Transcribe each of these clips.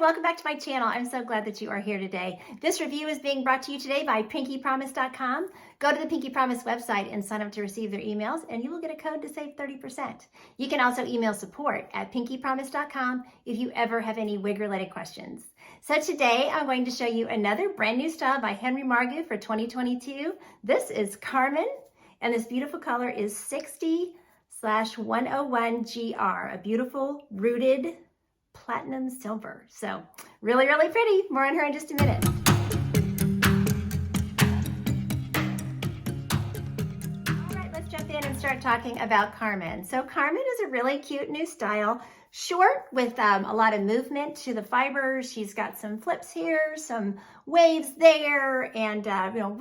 welcome back to my channel. I'm so glad that you are here today. This review is being brought to you today by pinkypromise.com. Go to the Pinky Promise website and sign up to receive their emails, and you will get a code to save 30%. You can also email support at pinkypromise.com if you ever have any wig-related questions. So today I'm going to show you another brand new style by Henry Margu for 2022. This is Carmen, and this beautiful color is 60/101GR, a beautiful rooted platinum silver. So really, really pretty. More on her in just a minute. All right, let's jump in and start talking about Carmen. So Carmen is a really cute new style, short with a lot of movement to the fibers. She's got some flips here, some waves there, and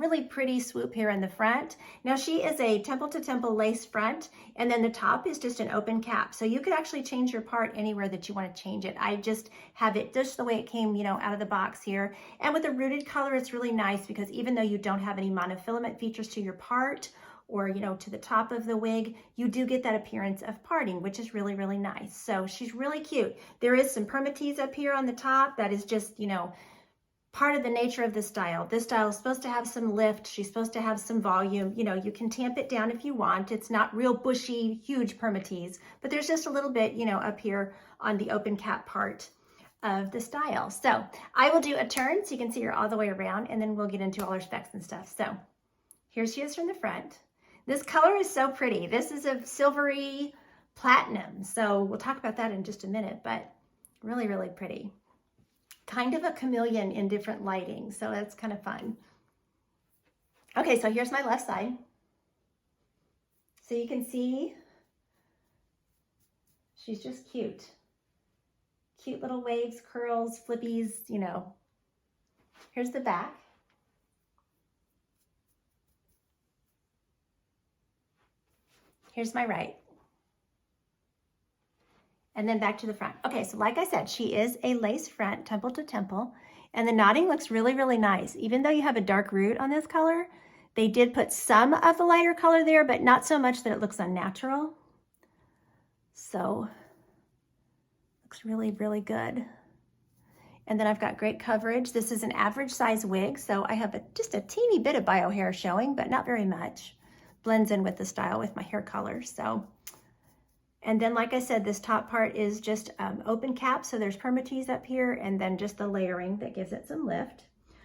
really pretty swoop here in the front. Now she is a temple to temple lace front, and then the top is just an open cap. So you could actually change your part anywhere that you want to change it. I just have it just the way it came, out of the box here. And with the rooted color, it's really nice because even though you don't have any monofilament features to your part, or to the top of the wig, you do get that appearance of parting, which is really, really nice. So she's really cute. There is some permatease up here on the top. That is just, part of the nature of this style. This style is supposed to have some lift. She's supposed to have some volume. You can tamp it down if you want. It's not real bushy, huge permatease, but there's just a little bit, up here on the open cap part of the style. So I will do a turn so you can see her all the way around, and then we'll get into all her specs and stuff. So here she is from the front. This color is so pretty. This is a silvery platinum. So we'll talk about that in just a minute, but really, really pretty. Kind of a chameleon in different lighting. So that's kind of fun. Okay, so here's my left side. So you can see she's just cute. Cute little waves, curls, flippies, Here's the back. Here's my right. And then back to the front. Okay, so like I said, she is a lace front, temple to temple, and the knotting looks really, really nice. Even though you have a dark root on this color, they did put some of the lighter color there, but not so much that it looks unnatural. So, looks really, really good. And then I've got great coverage. This is an average size wig, so I have just a teeny bit of bio hair showing, but not very much. Blends in with the style with my hair color. So, and then like I said, this top part is just open cap. So there's permatease up here and then just the layering that gives it some lift.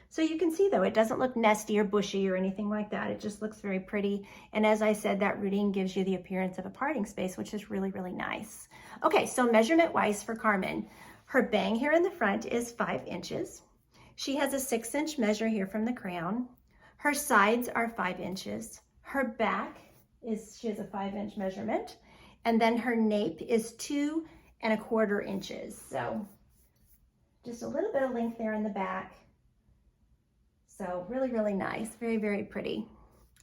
So you can see though, it doesn't look nesty or bushy or anything like that. It just looks very pretty. And as I said, that rooting gives you the appearance of a parting space, which is really, really nice. Okay, so measurement wise for Carmen, her bang here in the front is 5 inches. She has a 6-inch measure here from the crown. Her sides are 5 inches. Her back she has a 5-inch measurement, and then her nape is 2 1/4 inches. So just a little bit of length there in the back. So really, really nice. Very, very pretty.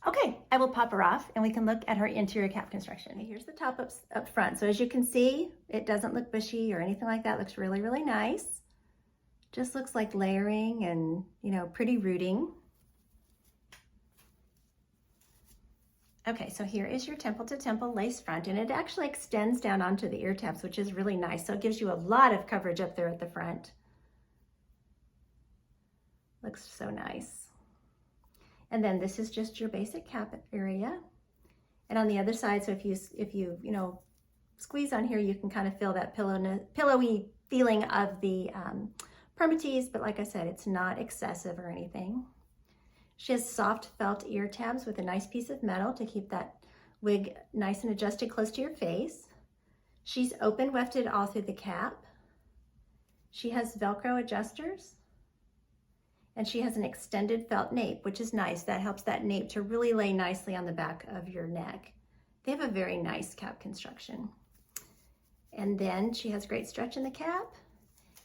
Okay, I will pop her off and we can look at her interior cap construction. Here's the top up front. So as you can see, it doesn't look bushy or anything like that. It looks really, really nice. Just looks like layering and, pretty rooting. Okay, so here is your temple to temple lace front, and it actually extends down onto the ear tabs, which is really nice. So it gives you a lot of coverage up there at the front. Looks so nice. And then this is just your basic cap area. And on the other side, so if you squeeze on here, you can kind of feel that pillowy feeling of the permatease, but like I said, it's not excessive or anything. She has soft felt ear tabs with a nice piece of metal to keep that wig nice and adjusted close to your face. She's open wefted all through the cap. She has Velcro adjusters. And she has an extended felt nape, which is nice. That helps that nape to really lay nicely on the back of your neck. They have a very nice cap construction. And then she has great stretch in the cap,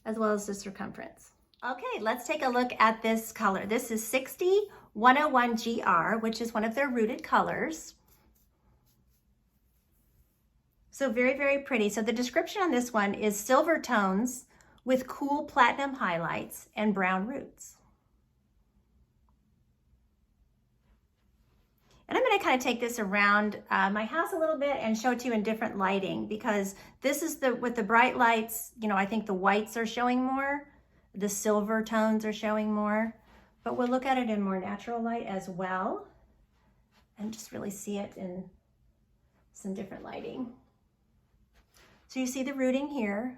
as well as the circumference. Okay, let's take a look at this color. This is 60/101GR, which is one of their rooted colors. So very, very pretty. So the description on this one is silver tones with cool platinum highlights and brown roots. And I'm going to kind of take this around my house a little bit and show it to you in different lighting, because this is with the bright lights, I think the whites are showing more. the silver tones are showing more, but we'll look at it in more natural light as well and just really see it in some different lighting. So you see the rooting here.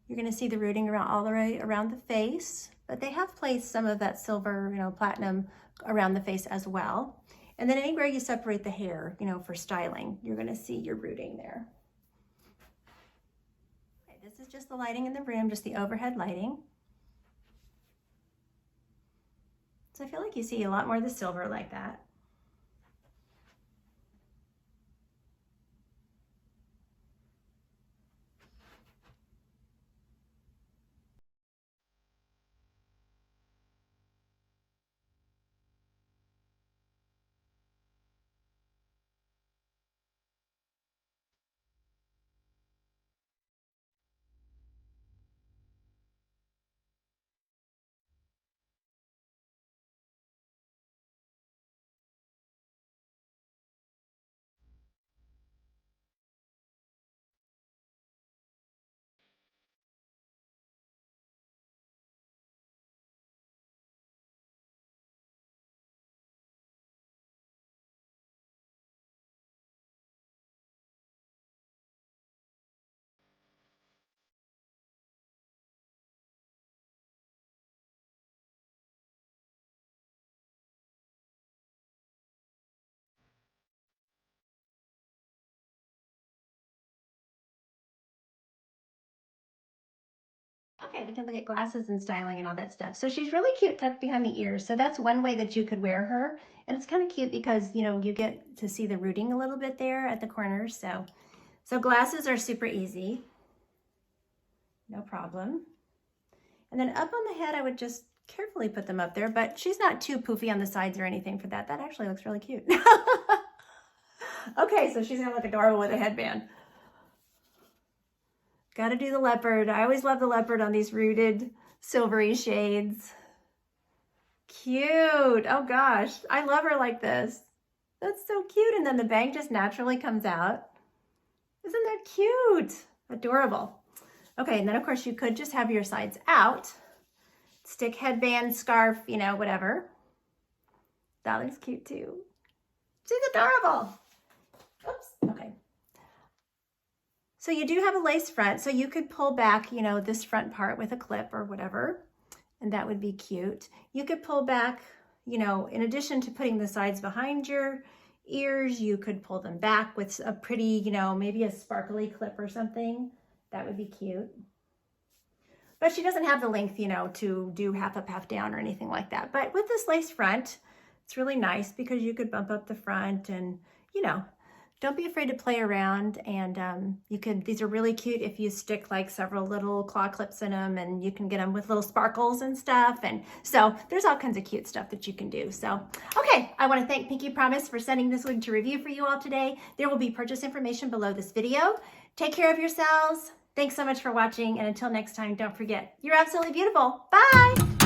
You're going to see the rooting around all the way around the face, but they have placed some of that silver, platinum around the face as well. And then anywhere you separate the hair, for styling, you're going to see your rooting there. Okay, this is just the lighting in the room, just the overhead lighting. So I feel like you see a lot more of the silver like that. Okay, we can look at glasses and styling and all that stuff. So she's really cute tucked behind the ears. So that's one way that you could wear her. And it's kind of cute because, you get to see the rooting a little bit there at the corners. So glasses are super easy. No problem. And then up on the head, I would just carefully put them up there, but she's not too poofy on the sides or anything for that. That actually looks really cute. Okay, so she's gonna look adorable with a headband. Got to do the leopard. I always love the leopard on these rooted silvery shades. Cute. Oh gosh, I love her like this. That's so cute. And then the bang just naturally comes out. Isn't that cute? Adorable. Okay, and then of course you could just have your sides out. Stick headband, scarf, whatever. That looks cute too. She's adorable. Oops, okay. So you do have a lace front, so you could pull back, this front part with a clip or whatever, and that would be cute. You could pull back, in addition to putting the sides behind your ears, you could pull them back with a pretty, maybe a sparkly clip or something. That would be cute. But she doesn't have the length, to do half up, half down or anything like that. But with this lace front, it's really nice because you could bump up the front and, don't be afraid to play around, and these are really cute if you stick like several little claw clips in them, and you can get them with little sparkles and stuff. And so there's all kinds of cute stuff that you can do. So, okay, I want to thank Pinky Promise for sending this one to review for you all today. There will be purchase information below this video. Take care of yourselves. Thanks so much for watching, and until next time, don't forget, you're absolutely beautiful. Bye.